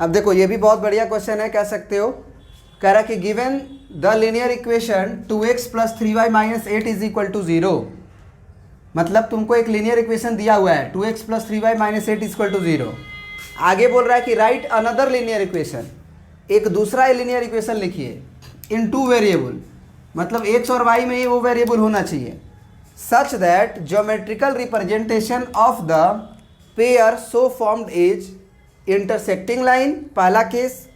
अब देखो ये भी बहुत बढ़िया क्वेश्चन है, कह सकते हो। कह रहा कि given the linear equation 2x + 3y - 8 = 0। मतलब तुमको एक लीनियर इक्वेशन दिया हुआ है 2x + 3y - 8 = 0। आगे बोल रहा है कि राइट अनदर लीनियर इक्वेशन, एक दूसरा लीनियर इक्वेशन लिखिए इन 2 वेरिएबल, मतलब x और y में ही वो वेरिएबल होना चाहिए, such that geometrical representation of the pair so formed is intersecting line, पहला केस।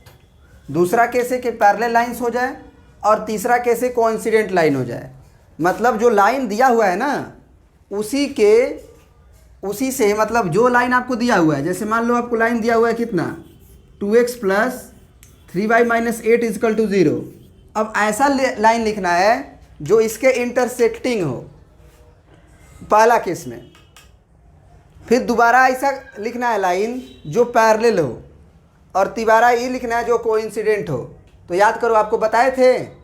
दूसरा केस है कि पैरेलल लाइंस हो जाए, और तीसरा केस है कोइंसिडेंट लाइन हो जाए। मतलब जो लाइन दिया हुआ है ना उसी से, मतलब जो लाइन आपको दिया हुआ है, जैसे मान लो आपको लाइन दिया हुआ है कितना 2x + 3y - 8 = 0। अब ऐसा लाइन लिखना है जो इसके इंटरसेक्टिंग हो, पहला केस में। फिर दोबारा ऐसा लिखना है लाइन जो पैरेलल हो, और तिबारा ये लिखना है जो कोइंसिडेंट हो। तो याद करो, आपको बताए थे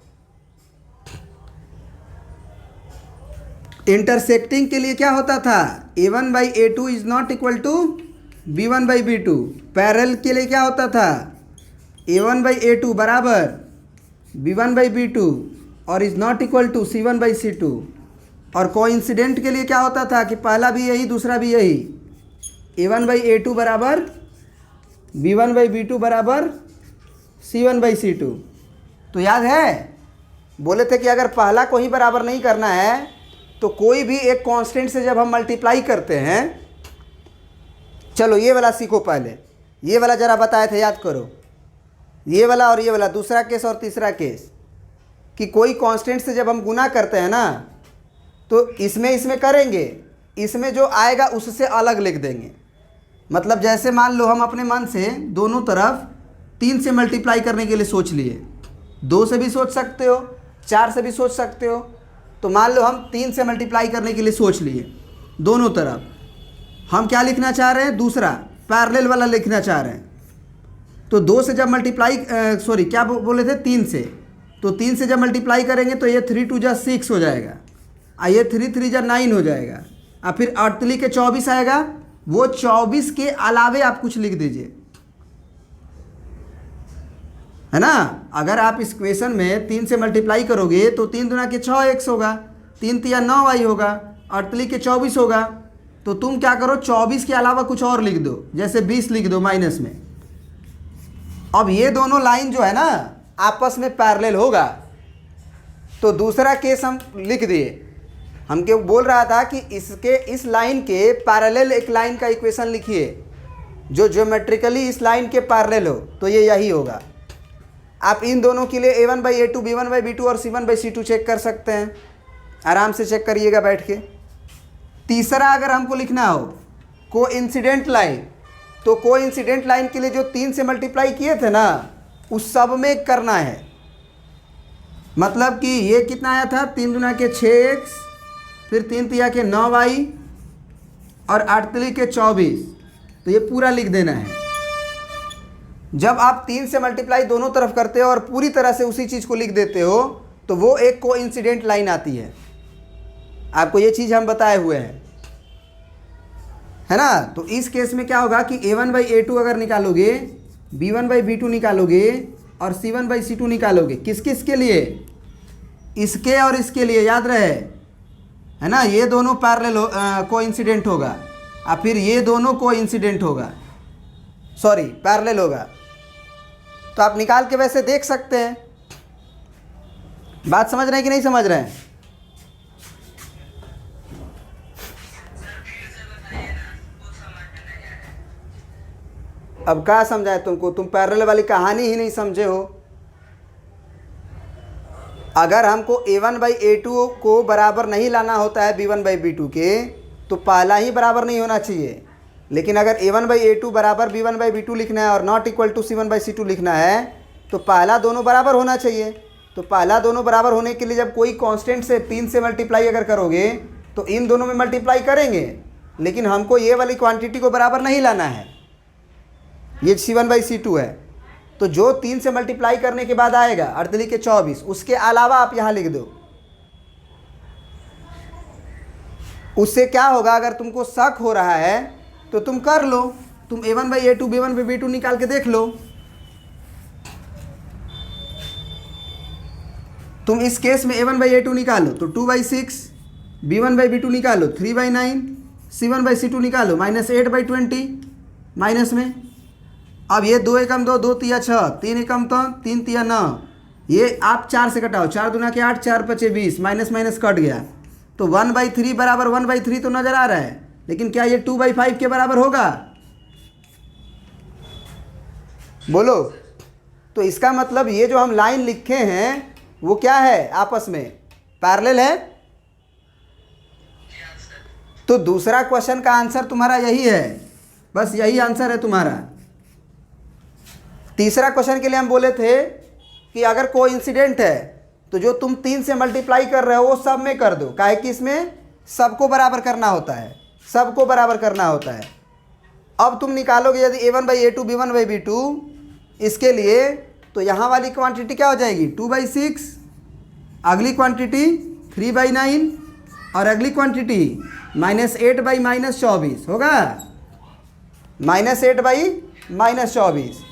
इंटरसेक्टिंग के लिए क्या होता था, a1/a2 is not equal to b1/b2। Parallel के लिए क्या होता था, a1/a2 बराबर b1/b2 और is not equal to c1/c2। और कोइंसिडेंट के लिए क्या होता था कि पहला भी यही दूसरा भी यही, a1/a2 बराबर b1/b2 बराबर c1/c2। तो याद है बोले थे कि अगर पहला को ही बराबर नहीं करना है तो कोई भी एक कांस्टेंट से जब हम मल्टीप्लाई करते हैं, चलो ये वाला सीखो पहले, ये वाला ज़रा बताए थे, याद करो, ये वाला और ये वाला, दूसरा केस और तीसरा केस, कि कोई कांस्टेंट से जब हम गुना करते हैं ना तो इसमें करेंगे, इसमें जो आएगा उससे अलग लिख देंगे। मतलब जैसे मान लो हम अपने मन से दोनों तरफ 3 से मल्टीप्लाई करने के लिए सोच लिए, 2 से भी सोच सकते हो, 4 से भी सोच सकते हो। तो मान लो हम 3 से मल्टीप्लाई करने के लिए सोच लिए दोनों तरफ, हम क्या लिखना चाह रहे हैं, दूसरा पैरेलल वाला लिखना चाह रहे हैं। तो 2 से जब मल्टीप्लाई क्या बोले थे, 3 से, तो 3 से जब मल्टीप्लाई करेंगे तो ये 3 × 2 = 6 हो जाएगा, और ये 3 × 3 = 9 हो जाएगा, और फिर 48 के 24 आएगा, वो 24 के अलावे आप कुछ लिख दीजिए, है ना। अगर आप इस इक्वेशन में 3 से मल्टीप्लाई करोगे तो 3 दूना के 6x होगा, 3 × 3 = 9y होगा, 48 के 24 होगा। तो तुम क्या करो, 24 के अलावा कुछ और लिख दो, जैसे 20 लिख दो माइनस में। अब ये दोनों लाइन जो है ना आपस में पैरेलल होगा। तो दूसरा केस हम लिख दिए, हम क्यों बोल रहा था कि इस लाइन के पैरेलल एक लाइन का इक्वेशन लिखिए जो ज्योमेट्रिकली इस लाइन के पैरेलल हो, तो ये यही होगा। आप इन दोनों के लिए a1/a2 b1/b2 और c1/c2 चेक कर सकते हैं, आराम से चेक करिएगा बैठ के। तीसरा अगर हमको लिखना हो कोइंसिडेंट लाइन, तो कोइंसिडेंट लाइन के लिए जो 3 से मल्टीप्लाई किए थे ना उस सब में करना है। मतलब कि ये कितना आया था, 3 दूना के 6x, फिर 3 तिया के 9y और 48 के 24, तो ये पूरा लिख देना है। जब आप 3 से मल्टीप्लाई दोनों तरफ करते हो और पूरी तरह से उसी चीज़ को लिख देते हो तो वो एक कोइंसिडेंट लाइन आती है। आपको ये चीज़ हम बताए हुए हैं, है ना। तो इस केस में क्या होगा कि a1/a2 अगर निकालोगे, b1/b2 निकालोगे और c1/c2 निकालोगे, किस किस के लिए, इसके और इसके लिए, याद रहे, है ना। ये दोनों पैरेलल कोइंसिडेंट होगा, और फिर ये दोनों कोइंसिडेंट होगा, सॉरी पैरेलल होगा। तो आप निकाल के वैसे देख सकते हैं। बात समझ रहे हैं कि नहीं समझ रहे हैं? अब क्या समझाए तुमको, तुम पैरेलल वाली कहानी ही नहीं समझे हो। अगर हमको a1/a2 को बराबर नहीं लाना होता है b1/b2 के, तो पहला ही बराबर नहीं होना चाहिए। लेकिन अगर a1/a2 बराबर b1/b2 लिखना है और नॉट इक्वल टू c1/c2 लिखना है तो पहला दोनों बराबर होना चाहिए। तो पहला दोनों बराबर होने के लिए जब कोई कांस्टेंट से 3 से मल्टीप्लाई अगर करोगे तो इन दोनों में मल्टीप्लाई करेंगे, लेकिन हमको ये वाली क्वांटिटी को बराबर नहीं लाना है, ये c1/c2 है। तो जो 3 से मल्टीप्लाई करने के बाद आएगा 48 के 24, उसके अलावा आप यहाँ लिख दो। उससे क्या होगा, अगर तुमको शक हो रहा है तो तुम कर लो, तुम a1/a2 b1/b2 निकाल के देख लो, तुम इस केस में a1/a2 निकालो तो 2/6, b1/b2 निकालो 3/9, c1/c2 निकालो -8/20 माइनस में। अब ये 2 एकम 2, 2 तिया 6, 3 एकम तो 3 तिया 9, ये आप 4 से घटाओ, 4 दूना के 8, 4 पचे 20, माइनस माइनस कट गया तो 1/3 बराबर 1/3 तो नज़र आ रहा है, लेकिन क्या ये 2/5 के बराबर होगा? बोलो। तो इसका मतलब ये जो हम लाइन लिखे हैं वो क्या है, आपस में पैरेलल है। तो दूसरा क्वेश्चन का आंसर तुम्हारा यही है, बस यही आंसर है तुम्हारा। तीसरा क्वेश्चन के लिए हम बोले थे कि अगर कोई इंसिडेंट है तो जो तुम 3 से मल्टीप्लाई कर रहे हो वो सब में कर दो, काहे कि इसमें सबको बराबर करना होता है, सबको बराबर करना होता है। अब तुम निकालोगे यदि a1/a2 b1/b2 इसके लिए, तो यहाँ वाली क्वांटिटी क्या हो जाएगी 2/6, अगली क्वांटिटी 3/9 और अगली क्वांटिटी -8/-24 होगा, -8/-24।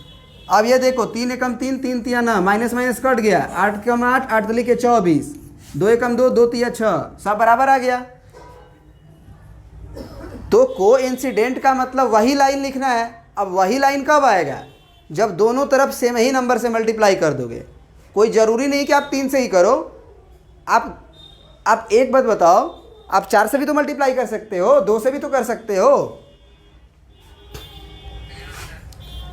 अब ये देखो 3 एकम 3, 3 तिया 9, माइनस माइनस कट गया, 8 एकम 8, 8 तिली के 24, 2 एकम 2, 2 तिया 6, सब बराबर आ गया। तो कोइंसिडेंट का मतलब वही लाइन लिखना है। अब वही लाइन कब आएगा, जब दोनों तरफ सेम ही नंबर से मल्टीप्लाई कर दोगे। कोई ज़रूरी नहीं कि आप 3 से ही करो, आप एक बात बताओ, आप 4 से भी तो मल्टीप्लाई कर सकते हो, 2 से भी तो कर सकते हो,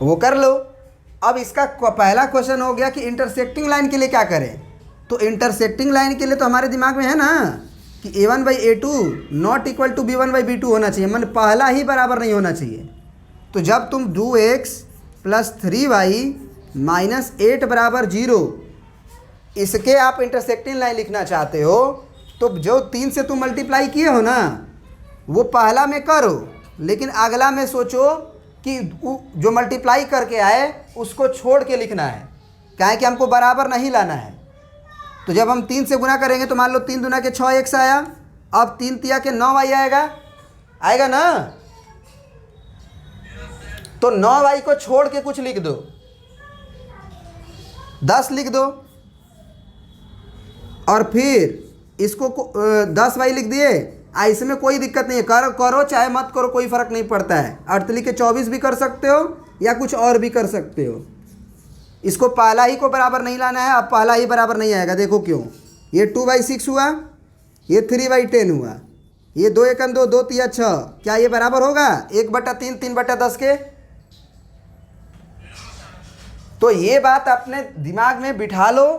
वो कर लो। अब इसका पहला क्वेश्चन हो गया कि इंटरसेक्टिंग लाइन के लिए क्या करें। तो इंटरसेक्टिंग लाइन के लिए तो हमारे दिमाग में है ना कि a1/a2 not equal to b1/b2 होना चाहिए, मतलब पहला ही बराबर नहीं होना चाहिए। तो जब तुम 2x + 3y - 8 बराबर 0 इसके आप इंटरसेक्टिंग लाइन लिखना चाहते हो, तो जो 3 से तुम मल्टीप्लाई किए हो ना वो पहला में करो, लेकिन अगला में सोचो कि जो मल्टीप्लाई करके आए उसको छोड़ के लिखना है, क्या है कि हमको बराबर नहीं लाना है। तो जब हम 3 से गुना करेंगे तो मान लो 3 दूना के 6x आया, अब 3 तिया के 9y आएगा ना, तो 9y को छोड़ के कुछ लिख दो, 10 लिख दो, और फिर इसको 10y लिख दिए। इसमें कोई दिक्कत नहीं है, करो चाहे मत करो, कोई फ़र्क नहीं पड़ता है। 8 के 24 भी कर सकते हो या कुछ और भी कर सकते हो। इसको पहला ही को बराबर नहीं लाना है। अब पहला ही बराबर नहीं आएगा, देखो क्यों। ये 2/6 हुआ, ये 3/10 हुआ, ये 2 एकम 2, 2 तिया 6, क्या ये बराबर होगा 1/3, 3/10 के? तो ये बात अपने दिमाग में बिठा लो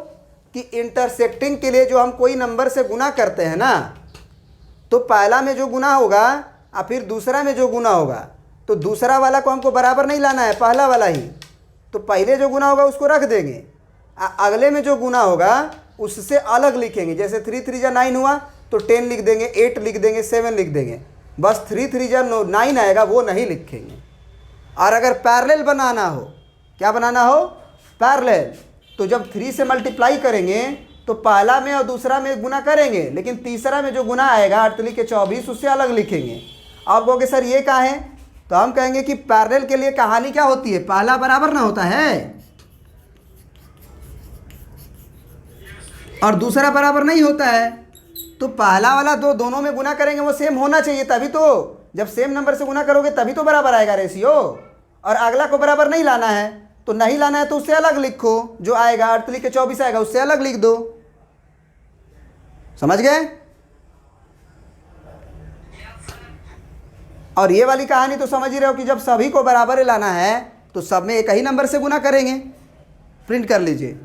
कि इंटरसेक्टिंग के लिए जो हम कोई नंबर से गुना करते हैं ना, तो पहला में जो गुना होगा और फिर दूसरा में जो गुना होगा, तो दूसरा वाला को हमको बराबर नहीं लाना है, पहला वाला ही। तो पहले जो गुना होगा उसको रख देंगे, अगले में जो गुना होगा उससे अलग लिखेंगे। जैसे 3 3 जा 9 हुआ तो 10 लिख देंगे, 8 लिख देंगे, 7 लिख देंगे, बस 3 3 जा 9 आएगा वो नहीं लिखेंगे। और अगर पैरेलल बनाना हो, क्या बनाना हो, पैरेलल, तो जब 3 से मल्टीप्लाई करेंगे तो पहला में और दूसरा में गुना करेंगे, लेकिन तीसरा में जो गुना आएगा 8 के 24 उससे अलग लिखेंगे। आप कहोगे सर ये क्या है, तो हम कहेंगे कि पैरेलल के लिए कहानी क्या होती है, पहला बराबर ना होता है और दूसरा बराबर नहीं होता है। तो पहला वाला दोनों में गुना करेंगे वो सेम होना चाहिए, तभी तो जब सेम नंबर से गुना करोगे तभी तो बराबर आएगा रेशियो। और अगला को बराबर नहीं लाना है, तो नहीं लाना है तो उससे अलग लिखो, जो आएगा 8 के 24 आएगा उससे अलग लिख दो। समझ गए? और ये वाली कहानी तो समझ ही रहे हो कि जब सभी को बराबर लाना है तो सब में एक ही नंबर से गुना करेंगे। प्रिंट कर लीजिए।